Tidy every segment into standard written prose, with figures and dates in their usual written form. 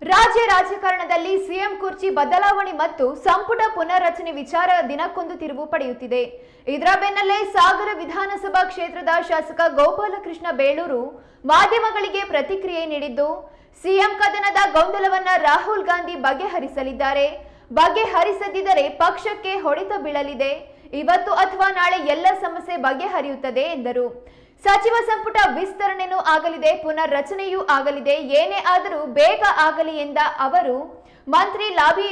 ರಾಜ್ಯ ರಾಜಕಾರಣದಲ್ಲಿ ಸಿಎಂ ಕುರ್ಚಿ ಬದಲಾವಣೆ ಮತ್ತು ಸಂಪುಟ ಪುನರ್ರಚನೆ ವಿಚಾರ ದಿನಕ್ಕೊಂದು ತಿರುವು ಪಡೆಯುತ್ತಿದೆ. ಇದರ ಬೆನ್ನಲ್ಲೇ ಸಾಗರ ವಿಧಾನಸಭಾ ಕ್ಷೇತ್ರದ ಶಾಸಕ ಗೋಪಾಲಕೃಷ್ಣ ಬೇಳೂರು ಮಾಧ್ಯಮಗಳಿಗೆ ಪ್ರತಿಕ್ರಿಯೆ ನೀಡಿದ್ದು, ಸಿಎಂ ಕದನದ ಗೊಂದಲವನ್ನ ರಾಹುಲ್ ಗಾಂಧಿ ಬಗೆಹರಿಸಲಿದ್ದಾರೆ. ಬಗೆಹರಿಸದಿದ್ದರೆ ಪಕ್ಷಕ್ಕೆ ಹೊಡೆತ ಬೀಳಲಿದೆ. ಇವತ್ತು ಅಥವಾ ನಾಳೆ ಎಲ್ಲ ಸಮಸ್ಯೆ ಬಗೆಹರಿಯುತ್ತದೆ ಎಂದರು. ಸಚಿವ ಸಂಪುಟ ವಿಸ್ತರಣೆಯೂ ಆಗಲಿದೆ, ಪುನರ್ರಚನೆಯೂ ಆಗಲಿದೆ. ಏನೇ ಆದರೂ ಬೇಗ ಆಗಲಿ ಎಂದ ಅವರು, ಮಂತ್ರಿ ಲಾಬಿ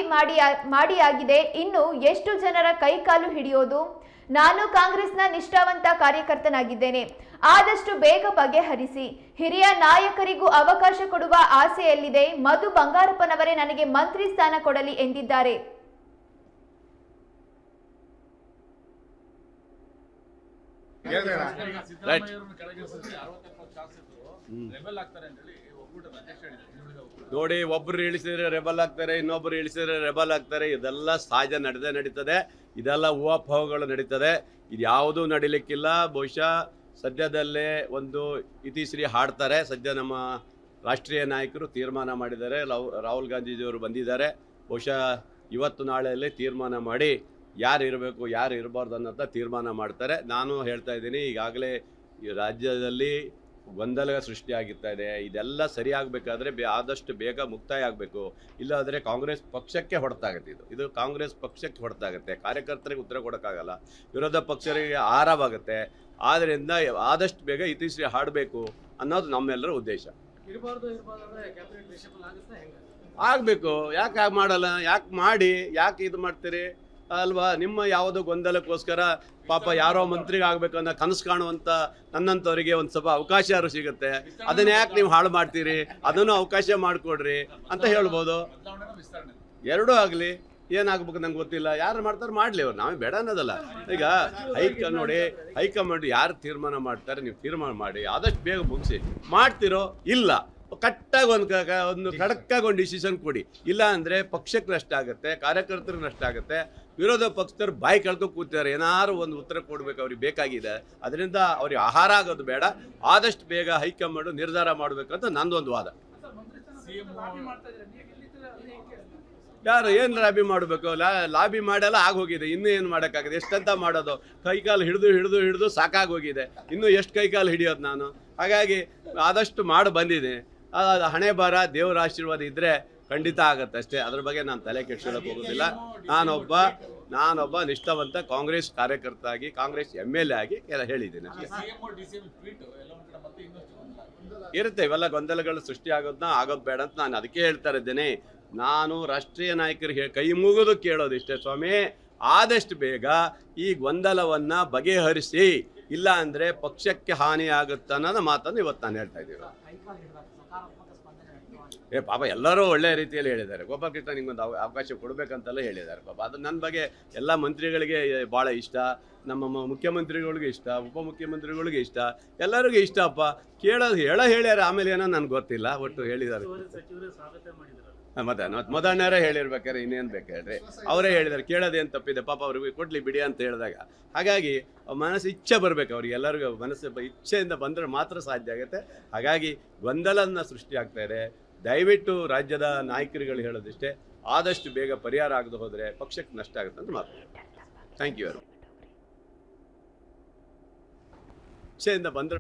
ಮಾಡಿಯಾಗಿದೆ, ಇನ್ನು ಎಷ್ಟು ಜನರ ಕೈಕಾಲು ಹಿಡಿಯೋದು? ನಾನು ಕಾಂಗ್ರೆಸ್ನ ನಿಷ್ಠಾವಂತ ಕಾರ್ಯಕರ್ತನಾಗಿದ್ದೇನೆ. ಆದಷ್ಟು ಬೇಗ ಬಗೆಹರಿಸಿ. ಹಿರಿಯ ನಾಯಕರಿಗೂ ಅವಕಾಶ ಕೊಡುವ ಆಸೆಯಲ್ಲಿದೆ. ಮಧು ಬಂಗಾರಪ್ಪನವರೇ ನನಗೆ ಮಂತ್ರಿ ಸ್ಥಾನ ಕೊಡಲಿ ಎಂದಿದ್ದಾರೆ. ನೋಡಿ, ಒಬ್ರು ಇಳಿಸಿದ್ರೆ ರೆಬಲ್ ಆಗ್ತಾರೆ, ಇನ್ನೊಬ್ರು ಇಳಿಸಿದ್ರೆ ರೆಬಲ್ ಆಗ್ತಾರೆ. ಇದೆಲ್ಲ ಸಹಜ ನಡೀತದೆ. ಇದೆಲ್ಲ ಊಹಾಪೋಹಗಳು ನಡೀತದೆ. ಇದು ಯಾವುದೂ ನಡಿಲಿಕ್ಕಿಲ್ಲ. ಬಹುಶಃ ಸದ್ಯದಲ್ಲೇ ಒಂದು ಇತಿಶ್ರೀ ಹಾಡ್ತಾರೆ. ಸದ್ಯ ನಮ್ಮ ರಾಷ್ಟ್ರೀಯ ನಾಯಕರು ತೀರ್ಮಾನ ಮಾಡಿದ್ದಾರೆ. ರಾಹುಲ್ ಗಾಂಧೀಜಿಯವರು ಬಂದಿದ್ದಾರೆ. ಬಹುಶಃ ಇವತ್ತು ನಾಳೆಯಲ್ಲಿ ತೀರ್ಮಾನ ಮಾಡಿ ಯಾರು ಇರಬೇಕು ಯಾರು ಇರಬಾರ್ದು ಅನ್ನೋಂಥ ತೀರ್ಮಾನ ಮಾಡ್ತಾರೆ. ನಾನು ಹೇಳ್ತಾ ಇದ್ದೀನಿ, ಈಗಾಗಲೇ ಈ ರಾಜ್ಯದಲ್ಲಿ ಗೊಂದಲ ಸೃಷ್ಟಿಯಾಗಿರ್ತಾ ಇದೆ. ಇದೆಲ್ಲ ಸರಿಯಾಗಬೇಕಾದ್ರೆ ಆದಷ್ಟು ಬೇಗ ಮುಕ್ತಾಯ ಆಗಬೇಕು. ಇಲ್ಲಾಂದರೆ ಕಾಂಗ್ರೆಸ್ ಪಕ್ಷಕ್ಕೆ ಹೊಡೆತಾಗುತ್ತೆ. ಇದು ಕಾಂಗ್ರೆಸ್ ಪಕ್ಷಕ್ಕೆ ಹೊಡೆತಾಗುತ್ತೆ. ಕಾರ್ಯಕರ್ತರಿಗೆ ಉತ್ತರ ಕೊಡೋಕ್ಕಾಗಲ್ಲ, ವಿರೋಧ ಪಕ್ಷರಿಗೆ ಆಹಾರವಾಗುತ್ತೆ. ಆದ್ದರಿಂದ ಆದಷ್ಟು ಬೇಗ ಇತಿಶ್ರೀ ಹಾಡಬೇಕು ಅನ್ನೋದು ನಮ್ಮೆಲ್ಲರ ಉದ್ದೇಶ. ಆಗಬೇಕು. ಯಾಕೆ ಮಾಡಲ್ಲ? ಯಾಕೆ ಮಾಡಿ ಯಾಕೆ ಇದು ಮಾಡ್ತೀರಿ ಅಲ್ವಾ? ನಿಮ್ಮ ಯಾವುದೋ ಗೊಂದಲಕ್ಕೋಸ್ಕರ ಪಾಪ ಯಾರೋ ಮಂತ್ರಿಗೆ ಆಗಬೇಕು ಅನ್ನೋ ಕನಸು ಕಾಣುವಂಥ ನನ್ನಂಥವರಿಗೆ ಒಂದು ಸ್ವಲ್ಪ ಅವಕಾಶ ಸಿಗುತ್ತೆ. ಅದನ್ನ ಯಾಕೆ ನೀವು ಹಾಳು ಮಾಡ್ತೀರಿ? ಅದನ್ನು ಅವಕಾಶ ಮಾಡಿಕೊಡ್ರಿ ಅಂತ ಹೇಳ್ಬೋದು. ಎರಡೂ ಆಗಲಿ. ಏನಾಗಬೇಕು ನಂಗೆ ಗೊತ್ತಿಲ್ಲ. ಯಾರು ಮಾಡ್ತಾರೆ ಮಾಡಲಿ, ಅವ್ರು ನಾವೇ ಬೇಡ ಅನ್ನೋದಲ್ಲ. ಈಗ ಹೈಕಮಾಂಡ್ ಯಾರು ತೀರ್ಮಾನ ಮಾಡ್ತಾರೆ ನೀವು ತೀರ್ಮಾನ ಮಾಡಿ, ಆದಷ್ಟು ಬೇಗ ಮುಗಿಸಿ. ಮಾಡ್ತಿರೋ ಇಲ್ಲ ಕಟ್ಟಾಗಿ ಒಂದು ಖಡಕ್ಕಾಗಿ ಒಂದು ಡಿಸಿಷನ್ ಕೊಡಿ. ಇಲ್ಲ ಅಂದರೆ ಪಕ್ಷಕ್ಕೆ ನಷ್ಟ ಆಗುತ್ತೆ, ಕಾರ್ಯಕರ್ತರಿಗೆ ನಷ್ಟ ಆಗುತ್ತೆ. ವಿರೋಧ ಪಕ್ಷದವ್ರು ಬಾಯಿ ಕಳ್ಕೊ ಕೂತಿದ್ದಾರೆ. ಏನಾದ್ರು ಒಂದು ಉತ್ತರ ಕೊಡಬೇಕು, ಅವ್ರಿಗೆ ಬೇಕಾಗಿದೆ. ಅದರಿಂದ ಅವ್ರಿಗೆ ಆಹಾರ ಆಗೋದು ಬೇಡ. ಆದಷ್ಟು ಬೇಗ ಹೈಕಮಾಂಡ್ ನಿರ್ಧಾರ ಮಾಡಬೇಕಂತ ನಂದೊಂದು ವಾದ. ಯಾರು ಏನು ಲಾಬಿ ಮಾಡಬೇಕು? ಲಾಬಿ ಮಾಡೆಲ್ಲ ಆಗೋಗಿದೆ. ಇನ್ನೂ ಏನು ಮಾಡೋಕ್ಕಾಗಿದೆ? ಎಷ್ಟಂತ ಮಾಡೋದು? ಕೈಕಾಲು ಹಿಡಿದು ಸಾಕಾಗೋಗಿದೆ. ಇನ್ನೂ ಎಷ್ಟು ಕೈಕಾಲು ಹಿಡಿಯೋದು ನಾನು? ಹಾಗಾಗಿ ಆದಷ್ಟು ಮಾಡಿ ಬಂದಿದ್ದೀನಿ. ಹಣೆ ಬರ ದೇವರ ಆಶೀರ್ವಾದ ಇದ್ದರೆ ಖಂಡಿತ ಆಗತ್ತೆ ಅಷ್ಟೇ. ಅದ್ರ ಬಗ್ಗೆ ನಾನು ತಲೆ ಕೆಡ್ಸ್ಕೊಳ್ಳೋಕೆ ಹೋಗೋದಿಲ್ಲ. ನಾನೊಬ್ಬ ನಿಷ್ಠಾವಂತ ಕಾಂಗ್ರೆಸ್ ಕಾರ್ಯಕರ್ತ ಆಗಿ, ಕಾಂಗ್ರೆಸ್ MLA ಆಗಿ ಎಲ್ಲ ಹೇಳಿದ್ದೀನಿ ಅಷ್ಟೇ. ಇರುತ್ತೆ ಇವೆಲ್ಲ ಗೊಂದಲಗಳು ಸೃಷ್ಟಿ ಆಗೋದು ಬೇಡ ಅಂತ ನಾನು ಅದಕ್ಕೆ ಹೇಳ್ತಾ ಇದ್ದೇನೆ. ನಾನು ರಾಷ್ಟ್ರೀಯ ನಾಯಕರಿಗೆ ಕೈ ಮುಗಿದು ಕೇಳೋದು ಇಷ್ಟೇ, ಸ್ವಾಮಿ ಆದಷ್ಟು ಬೇಗ ಈ ಗೊಂದಲವನ್ನು ಬಗೆಹರಿಸಿ. ಇಲ್ಲ ಅಂದರೆ ಪಕ್ಷಕ್ಕೆ ಹಾನಿ ಆಗುತ್ತೆ ಅನ್ನೋದು ಮಾತನ್ನು ಇವತ್ತು ನಾನು ಹೇಳ್ತಾ ಇದ್ದೀವಿ. ಪಾಪ ಎಲ್ಲರೂ ಒಳ್ಳೆಯ ರೀತಿಯಲ್ಲಿ ಹೇಳಿದ್ದಾರೆ. ಗೋಪಾಲಕೃಷ್ಣ ನಿಮ್ಗೊಂದು ಅವಕಾಶ ಕೊಡಬೇಕಂತೆಲ್ಲ ಹೇಳಿದ್ದಾರೆ. ಪಾಪ ಅದು ನನ್ನ ಬಗ್ಗೆ ಎಲ್ಲ ಮಂತ್ರಿಗಳಿಗೆ ಭಾಳ ಇಷ್ಟ, ನಮ್ಮ ಮುಖ್ಯಮಂತ್ರಿಗಳಿಗೆ ಇಷ್ಟ, ಉಪಮುಖ್ಯಮಂತ್ರಿಗಳಿಗೆ ಇಷ್ಟ, ಎಲ್ಲರಿಗೂ ಇಷ್ಟಪ್ಪ. ಹೇಳ್ಯಾರ. ಆಮೇಲೆ ಏನೋ ನನಗೆ ಗೊತ್ತಿಲ್ಲ, ಒಟ್ಟು ಹೇಳಿದ್ದಾರೆ. ಮತ್ತೆ ಮೊದಲನೇರೇ ಹೇಳಿರ್ಬೇಕಾದ್ರೆ ಇನ್ನೇನು ಬೇಕು ಹೇಳ್ರಿ? ಅವರೇ ಹೇಳಿದ್ದಾರೆ. ಕೇಳೋದೇನು ತಪ್ಪಿದೆ? ಪಾಪ ಅವ್ರಿಗೆ ಕೊಡ್ಲಿ ಬಿಡಿ ಅಂತ ಹೇಳಿದಾಗ. ಹಾಗಾಗಿ ಮನಸ್ಸು ಇಚ್ಛೆ ಬರಬೇಕು ಅವ್ರಿಗೆ. ಎಲ್ಲರಿಗೂ ಮನಸ್ಸು ಇಚ್ಛೆಯಿಂದ ಬಂದರೆ ಮಾತ್ರ ಸಾಧ್ಯ ಆಗುತ್ತೆ. ಹಾಗಾಗಿ ಗೊಂದಲನ ಸೃಷ್ಟಿ ಆಗ್ತಾ ಇದೆ. ದಯವಿಟ್ಟು ರಾಜ್ಯದ ನಾಯಕರುಗಳು ಹೇಳೋದಿಷ್ಟೇ, ಆದಷ್ಟು ಬೇಗ ಪರಿಹಾರ ಆಗದೆ ಹೋದರೆ ಪಕ್ಷಕ್ಕೆ ನಷ್ಟ ಆಗುತ್ತೆ ಅಂತ ಮಾತು. Thank you. ಇಚ್ಛೆಯಿಂದ ಬಂದರೆ